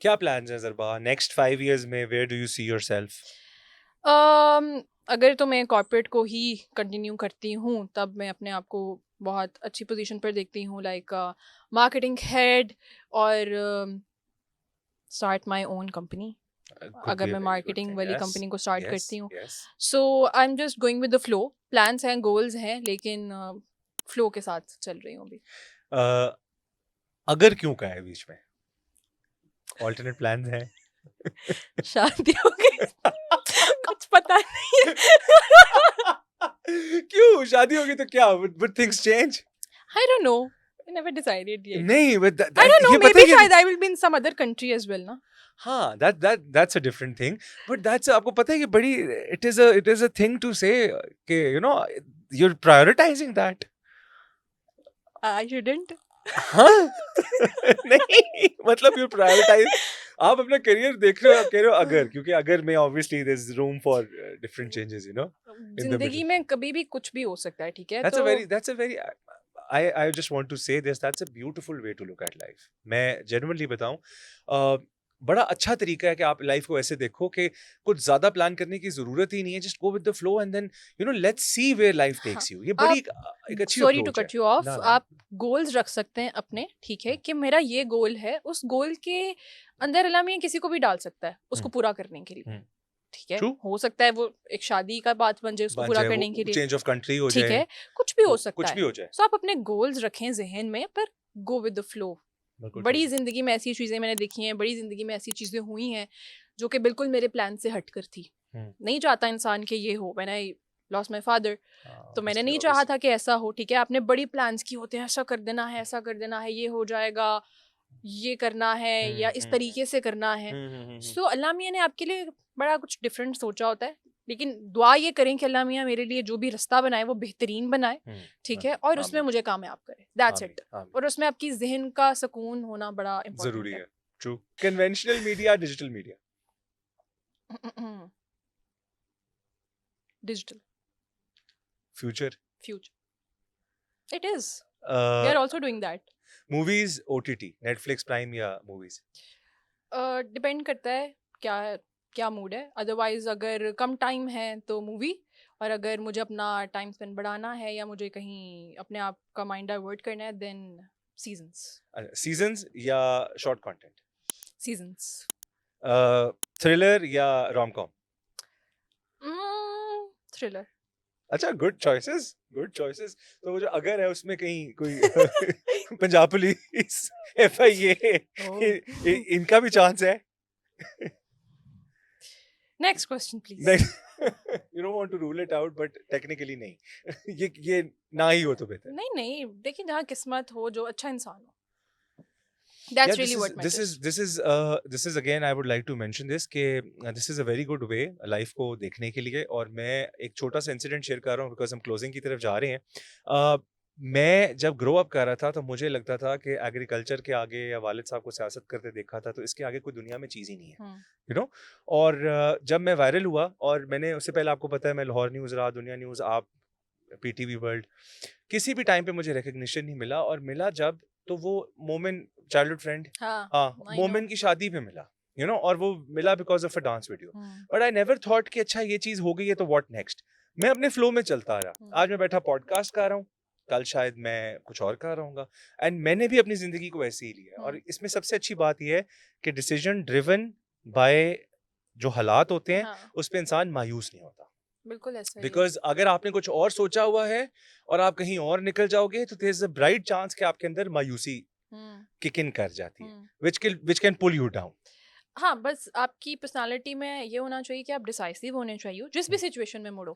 क्या प्लान्स हैं ज़रबा नेक्स्ट 5 years में? Where do you see yourself? अगर तो मैं कॉर्पोरेट को ही कंटिन्यू करती हूँ तब मैं अपने आप को बहुत अच्छी पोजीशन पर देखती हूँ, लाइक मार्केटिंग हेड, और start my own company. Could अगर be a मैं very good मार्केटिंग thing. वाली Yes, कंपनी को स्टार्ट yes, करती हूँ, yes. So I am just going with the flow. Plans हैं, गोल्स हैं, लेकिन फ्लो के साथ चल रही हूँ अभी। अगर क्यों का है बीच में? Alternate plans हैं? शादी हो गई कुछ पता नहीं है। क्यों शादी होगी तो क्या? Would things change? I don't know. I never decided yet. नहीं, but I don't know. ये पता Maybe है कि शायद I will be in some other country as well, ना? हाँ, that's a different thing. But that's आपको पता है कि बड़ी it is a thing to say कि you're prioritizing that. I shouldn't. हाँ नहीं मतलब यू प्रायोरिटाइज आप अपना करियर देख रहे हो, कह रहे हो अगर, क्योंकि अगर में obviously there is room for different changes in the जिंदगी मिडिल. में कभी भी कुछ भी हो सकता है, ठीक है? that's तो a very that's a very I just want to say this, that's a beautiful way to look at life. मैं genuinely बताऊं, बड़ा अच्छा तरीका है कि आप लाइफ को ऐसे देखो कि कुछ ज्यादा प्लान करने की जरूरत ही नहीं है. Just go with the flow and then let's see where life हाँ, टेक्स यू. ये बड़ी आप, एक अच्छी सॉरी टू अप्रोच है. कट यू ऑफ, ना ना. आप गोल्स रख सकते हैं अपने, ठीक है, कि मेरा ये गोल है, उस गोल के अंदर अल्लाह मियां किसी को भी डाल सकता है उसको पूरा करने के लिए, ठीक है? ट्रू. हो सकता है वो एक शादी का बात बन जाए उसको बन पूरा जाए, करने के वो लिए, चेंज ऑफ कंट्री हो ठीक जाए, है? कुछ भी हो सकता कुछ है। भी हो जाए. सो आप अपने गोल्स रखें जहन में, पर गो विद द फ्लो। बिल्कुल बड़ी ठीक. जिंदगी में ऐसी चीजें मैंने देखी हैं, बड़ी जिंदगी में ऐसी चीजें हुई हैं जो कि बिल्कुल मेरे प्लान से हटकर थी। नहीं चाहता इंसान कि ये हो। When I lost my father, तो मैंने नहीं चाहा था कि ऐसा हो, ठीक है? आपने बड़ी प्लान्स की होते हैं, ऐसा कर देना है, ऐसा कर देना है, ये हो जाएगा, ये करना है, या इस तरीके से करना है। सो अल्लाह मियां ने आपके लिए बड़ा कुछ डिफरेंट सोचा होता है, लेकिन दुआ ये करें कि अल्लाह मियां मेरे लिए जो भी रास्ता बनाए वो बेहतरीन बनाए, ठीक है? और उसमें मुझे कामयाब करे, दैट्स इट। और उसमें आपकी जहन का सुकून होना बड़ा इम्पोर्टेंट जरूरी है। है. True. Conventional media, digital media? Digital future? Future it is, we are also doing that. Movies, OTT, Netflix, Prime या मूवीज? डिपेंड करता है क्या क्या मूड है। अदरवाइज अगर कम टाइम है तो मूवी, और अगर मुझे अपना टाइम स्पेंड बढ़ाना है या मुझे कहीं अपने आप का माइंड डाइवर्ट करना है, देन सीजन्स। सीजन्स या शॉर्ट कंटेंट? सीजन्स। थ्रिलर या रोम कॉम? थ्रिलर। अच्छा, गुड चॉइसेस, गुड चॉइसेस. तो वो जो अगर है उसमें कहीं कोई पंजाब पुलिस, FIA, इनका भी चांस है? Next question please. You don't want to rule it out, but technically नहीं. ये ना ही हो तो बेहतर. नहीं नहीं, देखिए जहाँ किस्मत हो, जो अच्छा इंसान हो, that's really what matters. This is again I would like to mention this कि this is a very good way life को देखने के लिए. और मैं एक छोटा सा इंसिडेंट शेयर कर रहा हूँ बिकॉज हम क्लोजिंग की तरफ जा रहे हैं. मैं जब ग्रो अप कर रहा था तो मुझे लगता था कि एग्रीकल्चर के आगे या वालिद साहब को सियासत करते देखा था तो इसके आगे कोई दुनिया में चीज़ ही नहीं है, और जब मैं वायरल हुआ, और मैंने उससे पहले, आपको पता है, मैं लाहौर न्यूज़ रहा, दुनिया न्यूज़, आप, PTV वर्ल्ड, किसी भी टाइम पे मुझे रिकग्निशन नहीं मिला. और मिला जब, तो वो मोमिन, चाइल्डहुड फ्रेंड, हाँ, मोमिन की शादी पे मिला, और वो मिला because of a dance video. But I never thought कि अच्छा ये चीज़ हो गई है तो व्हाट नेक्स्ट. मैं अपने फ्लो में चलता रहा. आज मैं बैठा पॉडकास्ट कर रहा हूँ, कल शायद मैं कुछ और कर रहा हूँ, एंड मैंने भी अपनी जिंदगी को ऐसे ही लिया. और इसमें सबसे अच्छी बात यह है कि डिसीजन ड्रिवन बाय जो हालात होते हैं, उस पर इंसान मायूस नहीं होता. बिल्कुल ऐसा ही है। बिकॉज अगर आपने कुछ और सोचा हुआ है और आप कहीं और निकल जाओगे तो there is a bright chance कि आपके अंदर मायूसी किक इन कर जाती है, which can pull you down. हाँ, बस आपकी पर्सनालिटी में ये होना चाहिए कि आप डिसाइसिव होने चाहिए जिस भी सिचुएशन में मुड़ो,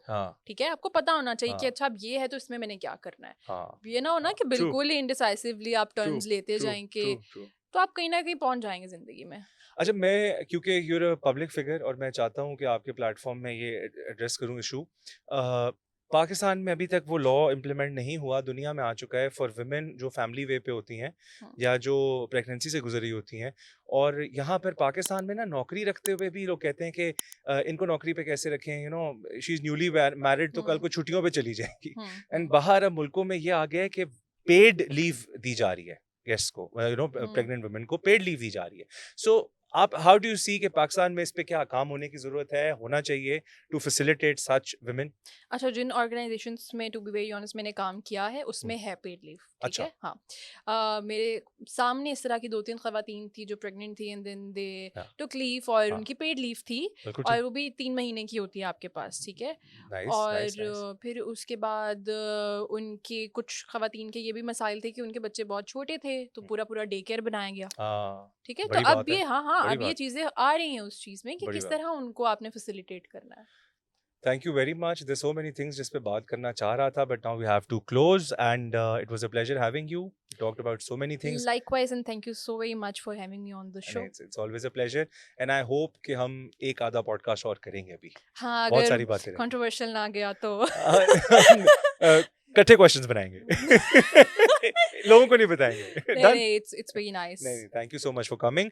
ठीक है? आपको पता होना चाहिए कि अच्छा अब ये है तो इसमें मैंने क्या करना है. ये ना होना कि बिल्कुल ही इंडिसाइसिवली आप टर्न्स लेते जाएंगे, तो आप कहीं ना कहीं पहुंच जाएंगे जिंदगी में. अच्छा, मैं, क्योंकि यूर अ पब्लिक फिगर और मैं चाहता हूँ कि आपके प्लेटफॉर्म में ये एड्रेस करूँ इशू. पाकिस्तान में अभी तक वो लॉ इम्प्लीमेंट नहीं हुआ, दुनिया में आ चुका है फॉर वुमेन जो फैमिली वे पे होती हैं या जो प्रेगनेंसी से गुजरी होती हैं. और यहाँ पर पाकिस्तान में ना नौकरी रखते हुए भी लोग कहते हैं कि इनको नौकरी पे कैसे रखें, शी इज़ न्यूली मैरिड तो कल को छुट्टियों पे चली जाएगी. एंड बाहर अब मुल्कों में ये आ गया है कि पेड लीव दी जा रही है गेस्ट को, प्रेग्नेंट वुमेन को पेड लीव दी जा रही है. सो आप हाउ डू यू सी कि पाकिस्तान में इस पे क्या काम होने की ज़रूरत है, होना चाहिए टू फैसिलिटेट सच वुमेन? अच्छा, जिन ऑर्गेनाइजेशंस में टू बी वेरी ऑनेस्ट मैंने काम किया है उसमें है पेड लीव, ठीक अच्छा। है। हाँ, मेरे सामने इस तरह की 2-3 खवातीन थी जो प्रेग्नेंट थी एंड देन दे हाँ, टुक लीव और हाँ, उनकी पेड लीव थी बिल्कुल और ठीक। वो भी 3 महीने की होती है आपके पास, ठीक है। नाइस, नाइस, और नाइस। फिर उसके बाद उनके कुछ खवातीन के ये भी मसाइल थे कि उनके बच्चे बहुत छोटे थे, तो पूरा-पूरा डे केयर बनाया गया, हाँ, ठीक है। तो बड़ी अब बात है, ये हाँ, हाँ, बड़ी अब ये बात, चीज़ें आ रही हैं उस चीज़ में कि बड़ी किस बात। तरह उनको आपने फैसिलिटेट करना है। Thank you very much. There's so many things जिस पे बात करना चाह रहा था, but now we have to close. And it was a pleasure having you. We talked about so many things, Likewise, and thank you so very much for having me on the and show. it's always a pleasure. And I hope कि हम एक आधा podcast और करेंगे अभी. हाँ, बहुत अगर सारी बातें रहेंगी. कंट्रोवर्शियल ना गया तो इकट्ठे क्वेश्चंस बनाएंगे. लोगों को नहीं बताएंगे. नहीं, Done? नहीं, it's very nice. नहीं, thank you so much for coming.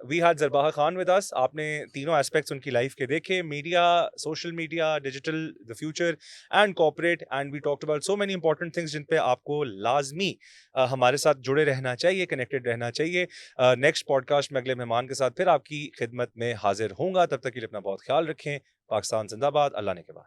We had Zarbaha Khan with us. आपने तीनों एस्पेक्ट्स उनकी लाइफ के देखे, media, social media, digital, the future and corporate, and we talked about so many important things जिन पे आपको लाजमी हमारे साथ जुड़े रहना चाहिए, कनेक्टेड रहना चाहिए। नेक्स्ट पॉडकास्ट में अगले मेहमान के साथ फिर आपकी खिदमत में हाजिर होऊंगा। तब तक के लिए अपना बहुत ख्याल रखें। पाकिस्तान जिंदाबाद, अल्लाह ने के बाद।